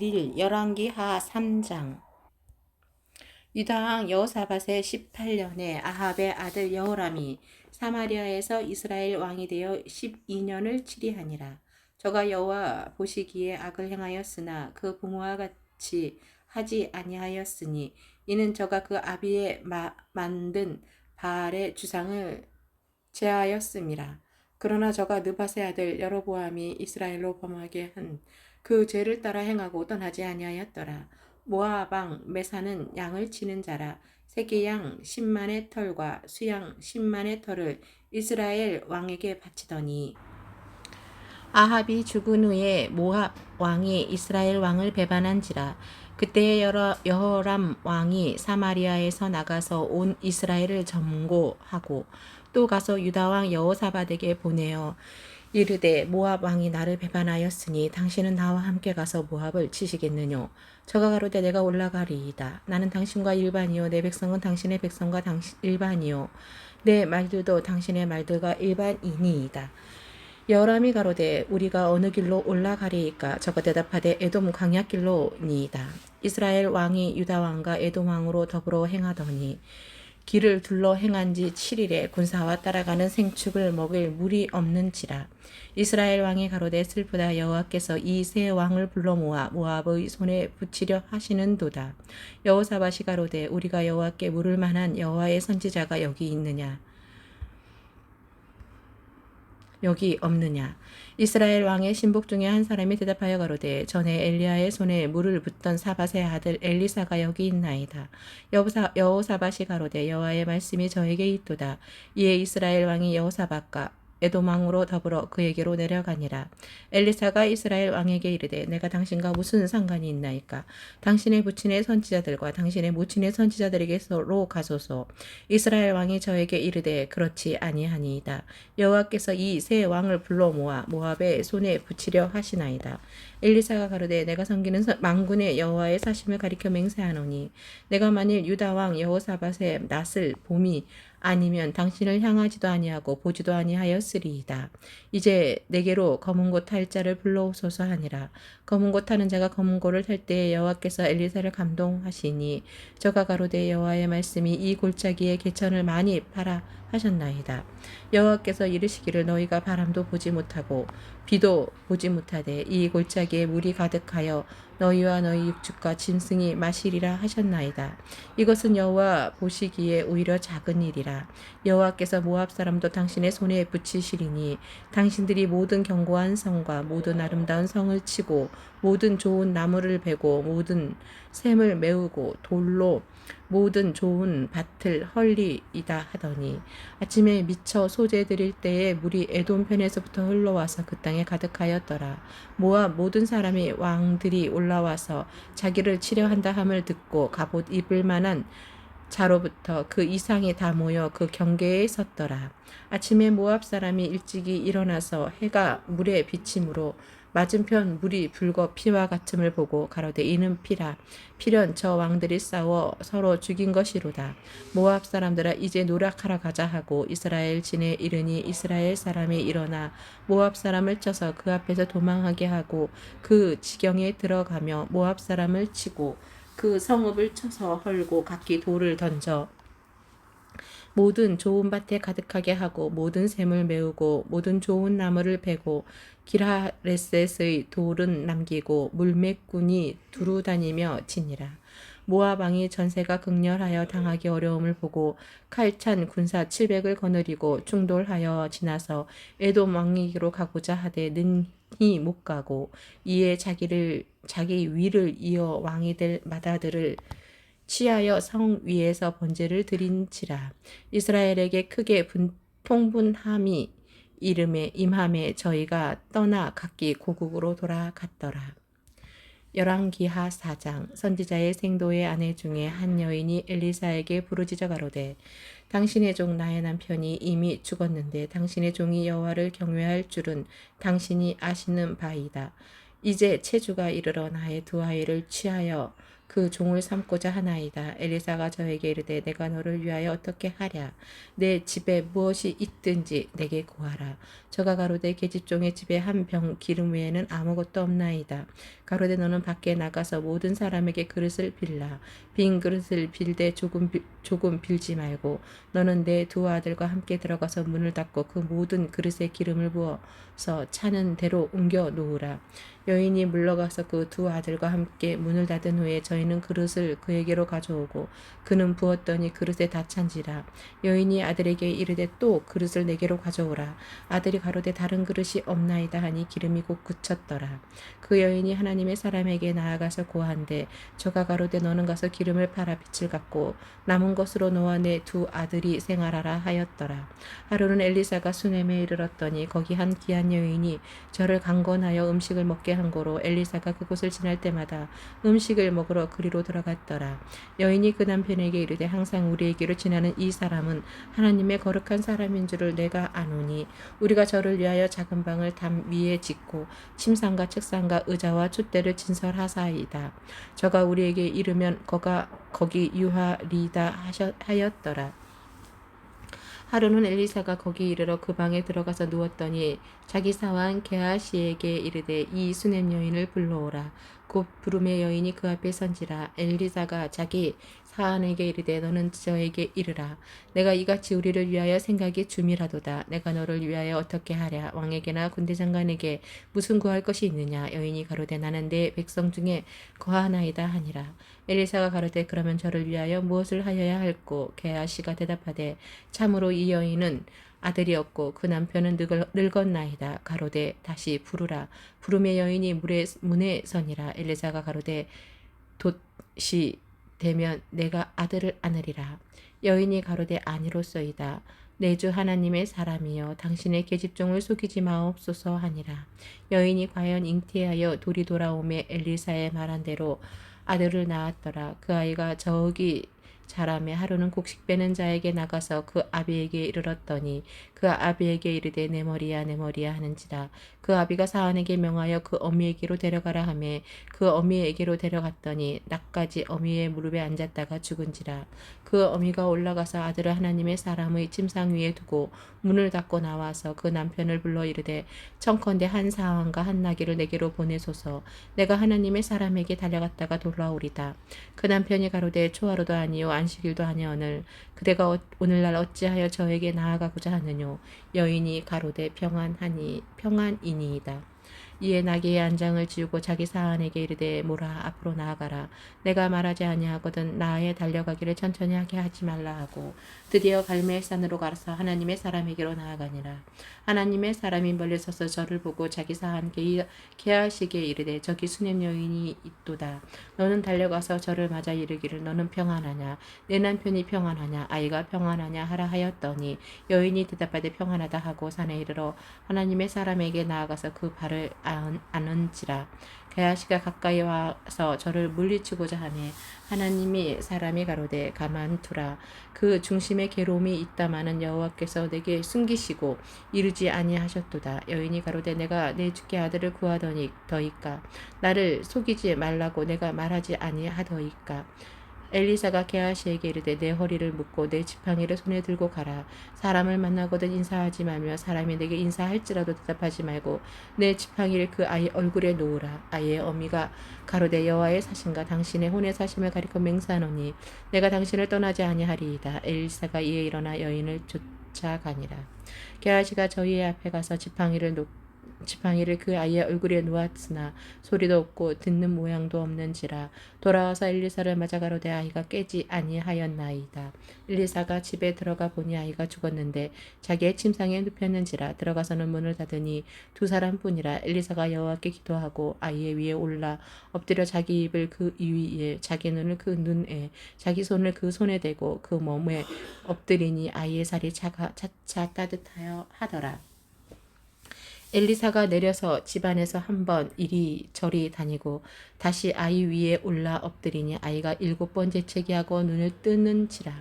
1일 열왕기하 3장. 유다왕 여호사밧의 18년에 아합의 아들 여호람이 사마리아에서 이스라엘 왕이 되어 12년을 치리하니라. 저가 여호와 보시기에 악을 행하였으나 그 부모와 같이 하지 아니하였으니 이는 저가 그 아비의 만든 바알의 주상을 제하였음이라. 그러나 저가 느밧의 아들 여로보암이 이스라엘로 범하게 한 그 죄를 따라 행하고 떠나지 아니하였더라. 모압 왕 메사는 양을 치는 자라. 새끼 양 10만의 털과 수양 10만의 털을 이스라엘 왕에게 바치더니 아합이 죽은 후에 모압 왕이 이스라엘 왕을 배반한지라. 그때에 여호람 왕이 사마리아에서 나가서 온 이스라엘을 점거하고 또 가서 유다 왕 여호사밧에게 보내어 이르되 모압 왕이 나를 배반하였으니 당신은 나와 함께 가서 모압을 치시겠느뇨. 저가 가로되 내가 올라가리이다. 나는 당신과 일반이요 내 백성은 당신의 백성과 일반이요 내 말들도 당신의 말들과 일반이니이다. 여호람이 가로되 우리가 어느 길로 올라가리이까. 저가 대답하되 에돔 광야길로니이다. 이스라엘 왕이 유다 왕과 에돔 왕으로 더불어 행하더니 길을 둘러 행한 지 7일에 군사와 따라가는 생축을 먹을 물이 없는지라. 이스라엘 왕이 가로되 슬프다. 여호와께서 이 세 왕을 불러 모아 모압의 손에 붙이려 하시는도다. 여호사밧이 가로되 우리가 여호와께 물을 만한 여호와의 선지자가 여기 있느냐 여기 없느냐. 이스라엘 왕의 신복 중에 한 사람이 대답하여 가로되 전에 엘리야의 손에 물을 붓던 사밧의 아들 엘리사가 여기 있나이다. 여호사밧이 가로되 여호와의 말씀이 저에게 있도다. 이에 이스라엘 왕이 여호사밧과 에돔 왕으로 더불어 그에게로 내려가니라. 엘리사가 이스라엘 왕에게 이르되 내가 당신과 무슨 상관이 있나이까. 당신의 부친의 선지자들과 당신의 모친의 선지자들에게로 가소서. 이스라엘 왕이 저에게 이르되 그렇지 아니하니이다. 여호와께서 이 세 왕을 불러 모아 모압의 손에 붙이려 하시나이다. 엘리사가 가로되 내가 섬기는 만군의 여호와의 사심을 가리켜 맹세하노니 내가 만일 유다 왕 여호사밧의 낯을 봄이 아니면 당신을 향하지도 아니하고 보지도 아니하였으리이다. 이제 내게로 검은 고 탈 자를 불러오소서 하니라. 검은 고 타는 자가 검은 고를 탈 때에 여호와께서 엘리사를 감동하시니 저가 가로되 여호와의 말씀이 이 골짜기에 개천을 많이 파라 하셨나이다. 여호와께서 이르시기를 너희가 바람도 보지 못하고 비도 보지 못하되 이 골짜기에 물이 가득하여 너희와 너희 육축과 짐승이 마시리라 하셨나이다. 이것은 여호와 보시기에 오히려 작은 일이라. 여호와께서 모압 사람도 당신의 손에 붙이시리니 당신들이 모든 견고한 성과 모든 아름다운 성을 치고 모든 좋은 나무를 베고 모든 샘을 메우고 돌로 모든 좋은 밭을 헐리이다 하더니 아침에 미쳐 소재 드릴 때에 물이 에돔 편에서부터 흘러와서 그 땅에 가득하였더라. 모압 모든 사람이 왕들이 올라와서 자기를 치려 한다 함을 듣고 갑옷 입을 만한 자로부터 그 이상이 다 모여 그 경계에 섰더라. 아침에 모압 사람이 일찍이 일어나서 해가 물에 비침으로 맞은편 물이 붉어 피와 같음을 보고 가로되 이는 피라. 필연 저 왕들이 싸워 서로 죽인 것이로다. 모압 사람들아 이제 노력하러 가자 하고 이스라엘 진에 이르니 이스라엘 사람이 일어나 모압 사람을 쳐서 그 앞에서 도망하게 하고 그 지경에 들어가며 모압 사람을 치고 그 성읍을 쳐서 헐고 각기 돌을 던져 모든 좋은 밭에 가득하게 하고 모든 샘을 메우고 모든 좋은 나무를 베고 기라레셋의 돌은 남기고 물매꾼이 두루 다니며 지니라. 모압 왕이 전세가 극렬하여 당하기 어려움을 보고 칼찬 군사 700을 거느리고 충돌하여 지나서 에돔 왕에게로 가고자 하되 능히 못 가고 이에 자기 위를 이어 왕이 될 마다들을 취하여 성 위에서 번제를 드린지라. 이스라엘에게 크게 통분함이 임함에 저희가 떠나 각기 고국으로 돌아갔더라. 열왕기하 4장. 선지자의 생도의 아내 중에 한 여인이 엘리사에게 부르짖어 가로되 당신의 종 나의 남편이 이미 죽었는데 당신의 종이 여호와를 경외할 줄은 당신이 아시는 바이다. 이제 체주가 이르러 나의 두 아이를 취하여 그 종을 삼고자 하나이다. 엘리사가 저에게 이르되 내가 너를 위하여 어떻게 하랴. 내 집에 무엇이 있든지 내게 구하라. 저가 가로되 계집종의 집에 한 병 기름 외에는 아무것도 없나이다. 가로되 너는 밖에 나가서 모든 사람에게 그릇을 빌라. 빈 그릇을 빌되 조금 빌지 말고 너는 내 두 아들과 함께 들어가서 문을 닫고 그 모든 그릇에 기름을 부어서 차는 대로 옮겨 놓으라. 여인이 물러가서 그 두 아들과 함께 문을 닫은 후에 저희는 그릇을 그에게로 가져오고 그는 부었더니 그릇에 다 찬지라. 여인이 아들에게 이르되 또 그릇을 내게로 가져오라. 아들이 가로되 다른 그릇이 없나이다 하니 기름이 곧 그쳤더라. 그 여인이 하나님의 사람에게 나아가서 고한데 저가 가로되 너는 가서 기름을 팔아 빚을 갚고 남은 것으로 너와 내 두 아들이 생활하라 하였더라. 하루는 엘리사가 수넴에 이르렀더니 거기 한 귀한 여인이 저를 강권하여 음식을 먹게 한 고로 엘리사가 그곳을 지날 때마다 음식을 먹으러 그리로 들어갔더라. 여인이 그 남편에게 이르되 항상 우리에게로 지나는 이 사람은 하나님의 거룩한 사람인 줄을 내가 아노니 우리가 저를 위하여 작은 방을 담 위에 짓고 침상과 책상과 의자와 촛대를 진설하사이다. 저가 우리에게 이르면 거기 유하리다 하였더라. 하루는 엘리사가 거기 이르러 그 방에 들어가서 누웠더니 자기 사환 게하시에게 이르되 이 수넴 여인을 불러오라. 곧 부름의 여인이 그 앞에 선지라. 엘리사가 자기 사환에게 이르되 너는 저에게 이르라. 내가 이같이 우리를 위하여 생각이 줌이라도다. 내가 너를 위하여 어떻게 하랴. 왕에게나 군대장관에게 무슨 구할 것이 있느냐. 여인이 가로되 나는 내 백성 중에 거하나이다 하니라. 엘리사가 가로되 그러면 저를 위하여 무엇을 하여야 할꼬. 게하시가 대답하되 참으로 이 여인은 아들이었고 그 남편은 늙었나이다. 가로되 다시 부르라. 부름의 여인이 문에 서니라. 엘리사가 가로되 돛이 되면 내가 아들을 안으리라. 여인이 가로되 아니로소이다. 내 주 하나님의 사람이여 당신의 계집종을 속이지 마옵소서 하니라. 여인이 과연 잉태하여 돌이 돌아오매 엘리사의 말한 대로 아들을 낳았더라. 그 아이가 저기 자라매 하루는 곡식 빼는 자에게 나가서 그 아비에게 이르렀더니 그 아비에게 이르되 내 머리야 내 머리야 하는지라. 그 아비가 사환에게 명하여 그 어미에게로 데려가라 하매 그 어미에게로 데려갔더니 낮까지 어미의 무릎에 앉았다가 죽은지라. 그 어미가 올라가서 아들을 하나님의 사람의 침상 위에 두고 문을 닫고 나와서 그 남편을 불러 이르되 청컨대 한 사환과 한 나귀를 내게로 보내소서. 내가 하나님의 사람에게 달려갔다가 돌아오리다. 그 남편이 가로되 초하루도 아니요 안식일도 아니오늘 그대가 오늘날 어찌하여 저에게 나아가고자 하느뇨. 여인이 가로되 평안이니이다. 이에 나귀의 안장을 지우고 자기 사환에게 이르되 모라 앞으로 나아가라. 내가 말하지 아니하거든 나아에 달려가기를 천천히 하게 하지 말라 하고 드디어 갈멜산으로 가서 하나님의 사람에게로 나아가니라. 하나님의 사람이 멀리 서서 저를 보고 자기 사환 게하시게 이르되 저기 수넴 여인이 있도다. 너는 달려가서 저를 맞아 이르기를 너는 평안하냐. 내 남편이 평안하냐. 아이가 평안하냐 하라 하였더니 여인이 대답하되 평안하다 하고 산에 이르러 하나님의 사람에게 나아가서 그 발을 안은지라. 게하시가 가까이 와서 저를 물리치고자 하매 하나님이 사람이 가로되 가만두라. 그 중심에 괴로움이 있다마는 여호와께서 내게 숨기시고 이루지 아니하셨도다. 여인이 가로되 내가 내 주께 아들을 구하더이까. 나를 속이지 말라고 내가 말하지 아니하더이까. 엘리사가 게하시에게 이르되 내 허리를 묶고 내 지팡이를 손에 들고 가라. 사람을 만나거든 인사하지 말며 사람이 내게 인사할지라도 대답하지 말고 내 지팡이를 그 아이 얼굴에 놓으라. 아이의 어미가 가로되 여호와의 사심과 당신의 혼의 사심을 가리켜 맹세하노니 내가 당신을 떠나지 아니하리이다. 엘리사가 이에 일어나 여인을 쫓아가니라. 게하시가 저희의 앞에 가서 지팡이를 그 아이의 얼굴에 놓았으나 소리도 없고 듣는 모양도 없는지라. 돌아와서 엘리사를 맞아 가로되 아이가 깨지 아니하였나이다. 엘리사가 집에 들어가 보니 아이가 죽었는데 자기의 침상에 눕혔는지라. 들어가서는 문을 닫으니 두 사람뿐이라. 엘리사가 여호와께 기도하고 아이의 위에 올라 엎드려 자기 입을 그 위에 자기 눈을 그 눈에 자기 손을 그 손에 대고 그 몸에 엎드리니 아이의 살이 차차 따뜻하여 하더라. 엘리사가 내려서 집안에서 한번 이리저리 다니고 다시 아이 위에 올라 엎드리니 아이가 7번 재채기하고 눈을 뜨는지라.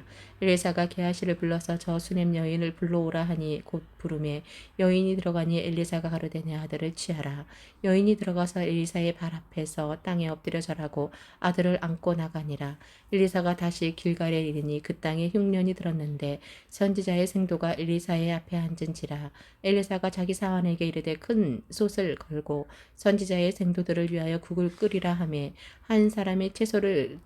엘리사가 게하시를 불러서 저 수넴 여인을 불러오라 하니 곧 부르매 여인이 들어가니 엘리사가 가로되 내 아들을 취하라. 여인이 들어가서 엘리사의 발 앞에서 땅에 엎드려 절하고 아들을 안고 나가니라. 엘리사가 다시 길갈에 이르니 그 땅에 흉년이 들었는데 선지자의 생도가 엘리사의 앞에 앉은지라. 엘리사가 자기 사환에게 이르되 큰 솥을 걸고 선지자의 생도들을 위하여 국을 끓이라 하매 한 사람이 채소를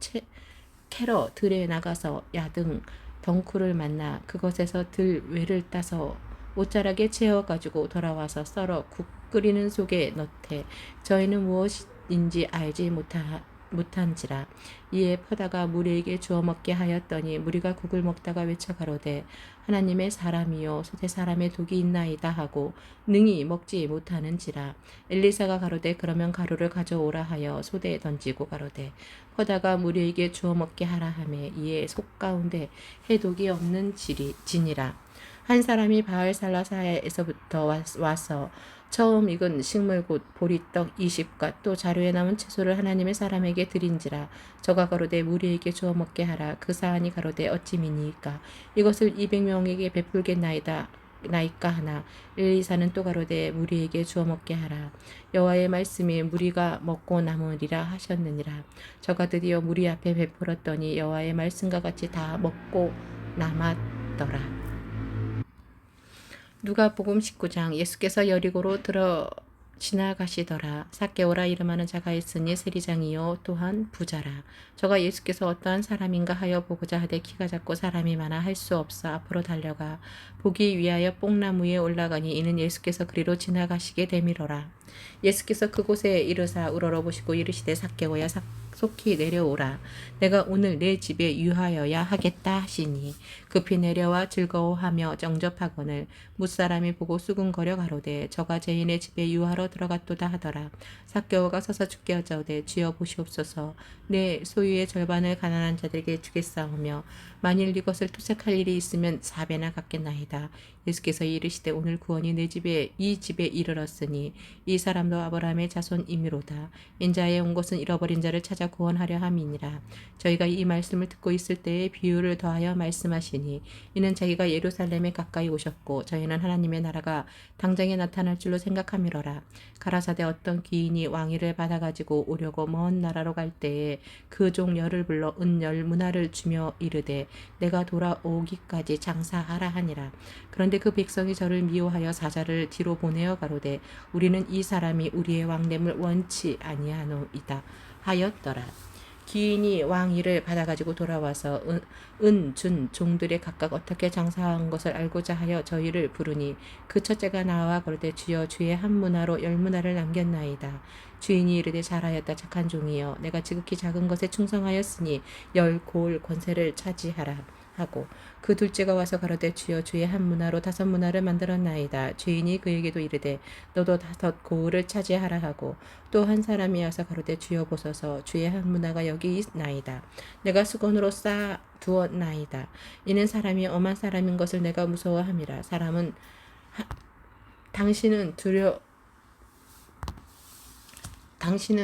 캐러 들에 나가서 야등 덩쿨을 만나 그것에서 들 외를 따서 옷자락에 채워 가지고 돌아와서 썰어 국 끓이는 속에 넣되 저희는 무엇인지 알지 못한지라. 이에 퍼다가 무리에게 주어 먹게 하였더니 무리가 국을 먹다가 외쳐 가로되 하나님의 사람이요 솥에 사람의 독이 있나이다 하고 능히 먹지 못하는지라. 엘리사가 가로되 그러면 가루를 가져오라 하여 솥에 던지고 가로되 퍼다가 무리에게 주어 먹게 하라 하매 이에 속 가운데 해독이 없는 지니라. 한 사람이 바알살라사에서부터 와서 처음 익은 식물 곧 보리떡 20과 또 자루에 남은 채소를 하나님의 사람에게 드린지라. 저가 가로되 무리에게 주어 먹게 하라. 그 사안이 가로되 어찌 미니이까 이것을 200명에게 베풀겠나이다 나이까 하나. 엘리사는 또 가로되 무리에게 주어 먹게 하라. 여호와의 말씀이 무리가 먹고 남으리라 하셨느니라. 저가 드디어 무리 앞에 베풀었더니 여호와의 말씀과 같이 다 먹고 남았더라. 누가복음 19장. 예수께서 여리고로 지나가시더라. 삭개오라 이름하는 자가 있으니 세리장이요 또한 부자라. 저가 예수께서 어떠한 사람인가 하여 보고자 하되 키가 작고 사람이 많아 할 수 없어 앞으로 달려가 보기 위하여 뽕나무에 올라가니 이는 예수께서 그리로 지나가시게 되밀어라. 예수께서 그곳에 이르사 우러러보시고 이르시되 삭개오야 속히 내려오라. 내가 오늘 내 집에 유하여야 하겠다 하시니 급히 내려와 즐거워하며 정접하거늘 무사람이 보고 수군거려 가로되 저가 죄인의 집에 유하러 들어갔도다 하더라. 삭개오가 서서 주께 여짜오되 주여 보시옵소서 내 소유의 절반을 가난한 자들에게 주겠사오며 만일 이것을 투색할 일이 있으면 4배나 갚겠나이다. 예수께서 이르시되 오늘 구원이 이 집에 이르렀으니 이 사람도 아브라함의 자손이미로다. 인자에 온 것은 잃어버린 자를 찾아 구원하려 함이니라. 저희가 이 말씀을 듣고 있을 때에 비유를 더하여 말씀하시니 이는 자기가 예루살렘에 가까이 오셨고 저희는 하나님의 나라가 당장에 나타날 줄로 생각함이로라. 가라사대 어떤 귀인이 왕위를 받아가지고 오려고 먼 나라로 갈 때에 그 종 열을 불러 은 10문화를 주며 이르되 내가 돌아오기까지 장사하라 하니라. 그런데 그 백성이 저를 미워하여 사자를 뒤로 보내어 가로되 우리는 이 사람이 우리의 왕됨을 원치 아니하노이다 하였더라. 기인이 왕위를 받아가지고 돌아와서 은 준 종들의 각각 어떻게 장사한 것을 알고자 하여 저희를 부르니 그 첫째가 나와 가로되 주여 주의 한 문화로 10문화를 남겼나이다. 주인이 이르되 잘하였다 착한 종이여 내가 지극히 작은 것에 충성하였으니 10고을 권세를 차지하라 하고 그 둘째가 와서 가로되 주여 주의 한 문화로 5문화를 만들었나이다. 주인이 그에게도 이르되 너도 5고을을 차지하라 하고 또 한 사람이 와서 가로되 주여 보소서 주의 한 문화가 여기 있나이다. 내가 수건으로 쌓아 두었나이다. 이는 사람이 엄한 사람인 것을 내가 무서워함이라. 사람은 당신은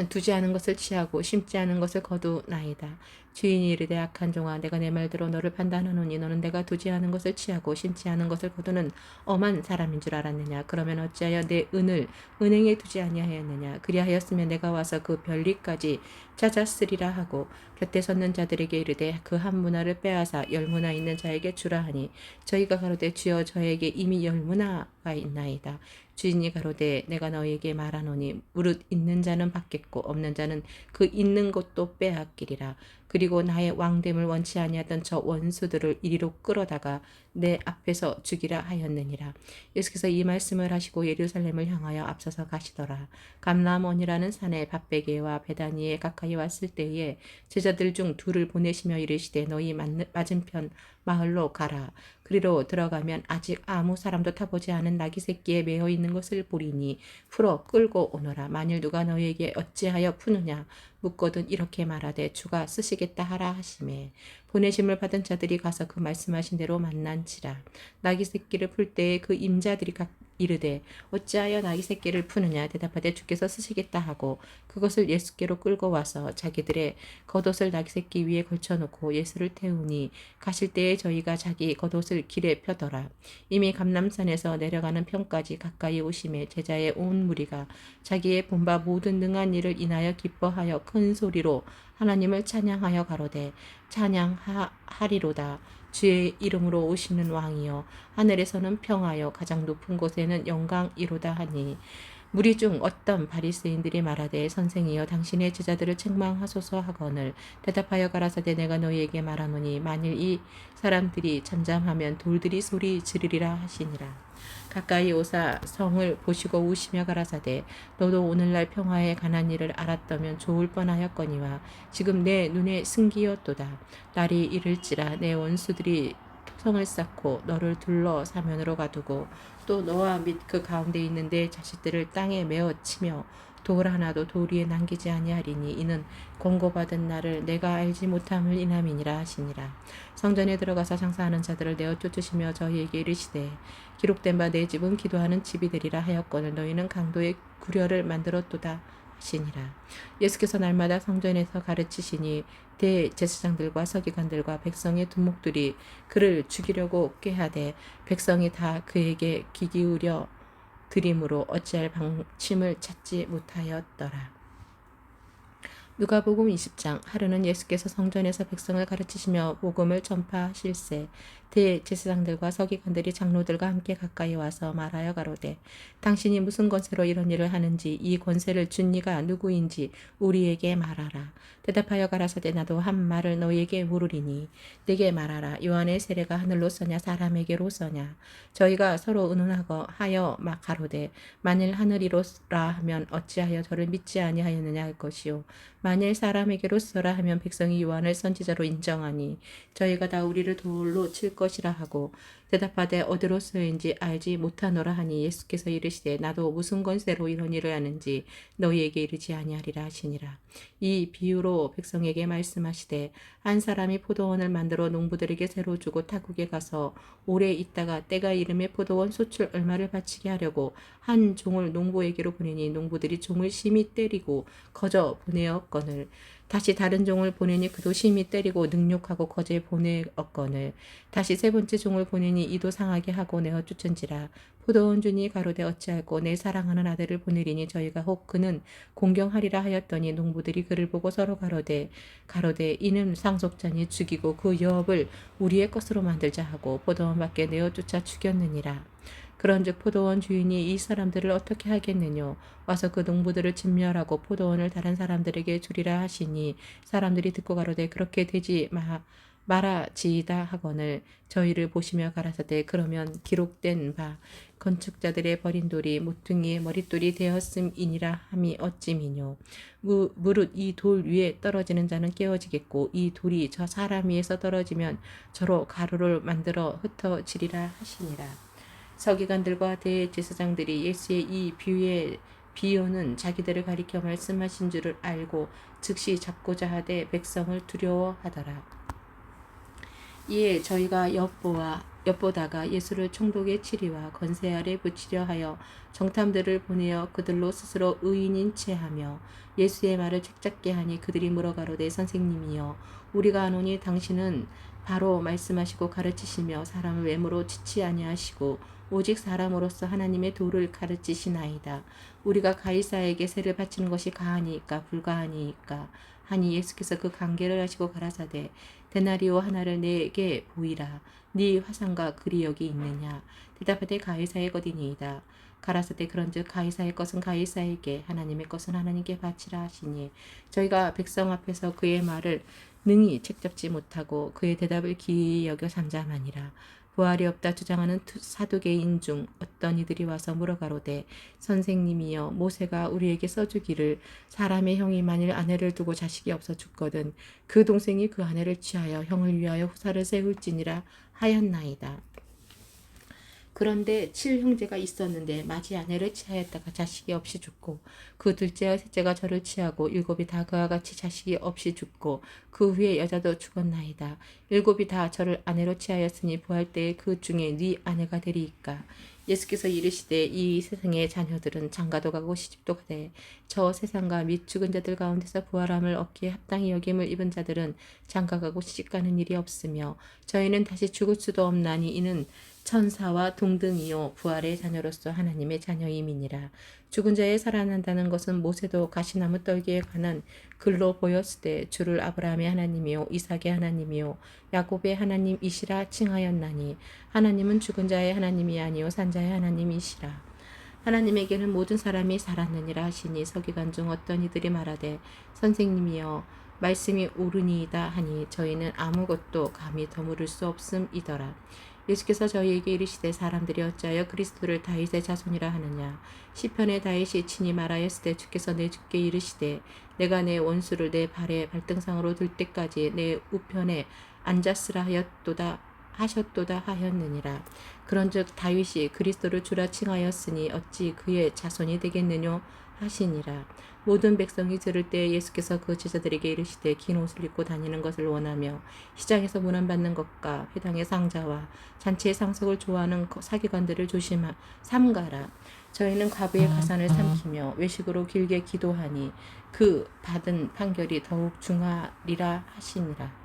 두지 않은 것을 취하고 심지 않은 것을 거두나이다. 주인이 이르되 악한 종아 내가 내 말대로 너를 판단하노니 너는 내가 두지 않은 것을 취하고 심지 않은 것을 거두는 엄한 사람인 줄 알았느냐. 그러면 어찌하여 내 은을 은행에 두지 아니하였느냐. 그리하였으면 내가 와서 그 별리까지 찾았으리라 하고 곁에 섰는 자들에게 이르되 그 한 문화를 빼앗아 10문화 있는 자에게 주라 하니 저희가 가로되 주여 저에게 이미 10문화가 있나이다. 주인이 가로되 내가 너희에게 말하노니 무릇 있는 자는 받겠고 없는 자는 그 있는 것도 빼앗기리라. 그리고 나의 왕됨을 원치 아니하던 저 원수들을 이리로 끌어다가 내 앞에서 죽이라 하였느니라. 예수께서 이 말씀을 하시고 예루살렘을 향하여 앞서서 가시더라. 감람원이라는 산에 밧베게와 베다니에 가까이 왔을 때에 제자들 중 둘을 보내시며 이르시되 너희 맞은편 마을로 가라. 그리로 들어가면 아직 아무 사람도 타보지 않은 나귀 새끼에 매어 있는 것을 보리니 풀어 끌고 오너라. 만일 누가 너희에게 어찌하여 푸느냐 묻거든 이렇게 말하되 주가 쓰시겠다 하라 하시매 보내심을 받은 자들이 가서 그 말씀하신 대로 만난지라. 나귀 새끼를 풀 때에 그 임자들이 각 이르되 어찌하여 나귀 새끼를 푸느냐 대답하되 주께서 쓰시겠다 하고 그것을 예수께로 끌고 와서 자기들의 겉옷을 나귀 새끼 위에 걸쳐놓고 예수를 태우니 가실 때에 저희가 자기 겉옷을 길에 펴더라. 이미 감람산에서 내려가는 편까지 가까이 오심에 제자의 온 무리가 자기의 본바 모든 능한 일을 인하여 기뻐하여 큰 소리로 하나님을 찬양하여 가로되 찬양하리로다. 주의 이름으로 오시는 왕이여 하늘에서는 평하여 가장 높은 곳에는 영광이로다 하니 무리 중 어떤 바리새인들이 말하되 선생이여 당신의 제자들을 책망하소서 하거늘 대답하여 가라사대 내가 너희에게 말하노니 만일 이 사람들이 잠잠하면 돌들이 소리 지르리라 하시니라. 가까이 오사 성을 보시고 우시며 가라사대 너도 오늘날 평화에 관한 일을 알았다면 좋을 뻔하였거니와 지금 내 눈에 승기였도다. 날이 이를지라 내 원수들이 성을 쌓고 너를 둘러 사면으로 가두고 또 너와 및 그 가운데 있는 내 자식들을 땅에 메어 치며 돌 하나도 돌 위에 남기지 아니하리니 이는 권고받은 나를 내가 알지 못함을 인함이니라 하시니라. 성전에 들어가서 장사하는 자들을 내어 쫓으시며 저희에게 이르시되 기록된 바 내 집은 기도하는 집이 되리라 하였거늘 너희는 강도의 구려를 만들었도다 하시니라. 예수께서 날마다 성전에서 가르치시니 대제사장들과 서기관들과 백성의 두목들이 그를 죽이려고 꾀하되 백성이 다 그에게 귀 기울여 들이므로 어찌할 방침을 찾지 못하였더라. 누가복음 20장 하루는 예수께서 성전에서 백성을 가르치시며 복음을 전파하실세 대제사장들과 서기관들이 장로들과 함께 가까이 와서 말하여 가로되 당신이 무슨 권세로 이런 일을 하는지 이 권세를 준 이가 누구인지 우리에게 말하라. 대답하여 가라사대 나도 한 말을 너희에게 물으리니 내게 말하라. 요한의 세례가 하늘로서냐 사람에게로 서냐. 저희가 서로 의논하고 하여 막 가로되 만일 하늘이로라 하면 어찌하여 저를 믿지 아니하였느냐 할 것이요 만일 사람에게로서라 하면 백성이 요한을 선지자로 인정하니 저희가 다 우리를 돌로 칠 것이라 하고 대답하되 어디로서인지 알지 못하노라 하니 예수께서 이르시되 나도 무슨 권세로 이런 일을 하는지 너희에게 이르지 아니하리라 하시니라. 이 비유로 백성에게 말씀하시되 한 사람이 포도원을 만들어 농부들에게 새로 주고 타국에 가서 오래 있다가 때가 이름에 포도원 소출 얼마를 바치게 하려고 한 종을 농부에게로 보내니 농부들이 종을 심히 때리고 거저 보내었거늘 다시 다른 종을 보내니 그도 심히 때리고 능욕하고 거제 보내었거늘 다시 세 번째 종을 보내니 이도 상하게 하고 내어 쫓은지라. 포도원 주인이 가로되 어찌할꼬 내 사랑하는 아들을 보내리니 저희가 혹 그는 공경하리라 하였더니 농부들이 그를 보고 서로 가로되 이는 상속자니 죽이고 그 여업을 우리의 것으로 만들자 하고 포도원 밖에 내어 쫓아 죽였느니라. 그런즉 포도원 주인이 이 사람들을 어떻게 하겠느뇨 와서 그 농부들을 진멸하고 포도원을 다른 사람들에게 주리라 하시니 사람들이 듣고 가로되 그렇게 되지 말아지이다 하거늘 저희를 보시며 가라사대 그러면 기록된 바 건축자들의 버린 돌이 모퉁이의 머릿돌이 되었음이니라 함이 어찌미뇨. 무릇 이 돌 위에 떨어지는 자는 깨어지겠고 이 돌이 저 사람 위에서 떨어지면 저로 가루를 만들어 흩어지리라 하시니라. 서기관들과 대제사장들이 예수의 이 비유는 자기들을 가리켜 말씀하신 줄을 알고 즉시 잡고자 하되 백성을 두려워하더라. 이에 저희가 엿보다가 예수를 총독의 치리와 권세 아래 붙이려 하여 정탐들을 보내어 그들로 스스로 의인인 체하며 예수의 말을 책잡게 하니 그들이 물어가로되 선생님이여 우리가 아노니 당신은 바로 말씀하시고 가르치시며 사람을 외모로 치지 아니하시고 오직 사람으로서 하나님의 도를 가르치시나이다. 우리가 가이사에게 세를 바치는 것이 가하니이까 불가하니이까 하니 예수께서 그 관계를 하시고 가라사대 데나리오 하나를 내게 보이라. 네 화상과 글이 여기 있느냐. 대답하되 가이사의 것이니이다. 가라사대 그런즉 가이사의 것은 가이사에게 하나님의 것은 하나님께 바치라 하시니 저희가 백성 앞에서 그의 말을 능히 책잡지 못하고 그의 대답을 기이히 여겨 잠잠하니라. 부활이 없다 주장하는 사두개인 중 어떤 이들이 와서 물어가로되 선생님이여 모세가 우리에게 써주기를 사람의 형이 만일 아내를 두고 자식이 없어 죽거든 그 동생이 그 아내를 취하여 형을 위하여 후사를 세울지니라 하였나이다. 그런데 7형제가 있었는데 맏이 아내를 취하였다가 자식이 없이 죽고 그 둘째와 셋째가 저를 취하고 일곱이 다 그와 같이 자식이 없이 죽고 그 후에 여자도 죽었나이다. 일곱이 다 저를 아내로 취하였으니 부활 때에 그 중에 네 아내가 되리이까. 예수께서 이르시되 이 세상의 자녀들은 장가도 가고 시집도 가되 저 세상과 및 죽은 자들 가운데서 부활함을 얻기에 합당히 여김을 입은 자들은 장가가고 시집가는 일이 없으며 저희는 다시 죽을 수도 없나니 이는 천사와 동등이요 부활의 자녀로서 하나님의 자녀임이니라. 죽은 자의 살아난다는 것은 모세도 가시나무 떨기에 관한 글로 보였으되 주를 아브라함의 하나님이요 이삭의 하나님이요 야곱의 하나님이시라 칭하였나니 하나님은 죽은 자의 하나님이 아니요 산 자의 하나님이시라. 하나님에게는 모든 사람이 살았느니라 하시니 서기관 중 어떤 이들이 말하되 선생님이여 말씀이 옳으니이다 하니 저희는 아무것도 감히 더 물을 수 없음이더라. 예수께서 저희에게 이르시되 사람들이 어찌하여 그리스도를 다윗의 자손이라 하느냐. 시편에 다윗이 친히 말하였을 때 주께서 내 주께 이르시되 내가 내 원수를 내 발의 발등상으로 들 때까지 내 우편에 앉았으라 하셨도다 하였느니라. 그런즉 다윗이 그리스도를 주라 칭하였으니 어찌 그의 자손이 되겠느뇨 하시니라. 모든 백성이 들을 때 예수께서 그 제자들에게 이르시되 긴 옷을 입고 다니는 것을 원하며 시장에서 문안받는 것과 회당의 상자와 잔치의 상석을 좋아하는 사기관들을 삼가라. 저희는 과부의 가산을 삼키며 외식으로 길게 기도하니 그 받은 판결이 더욱 중하리라 하시니라.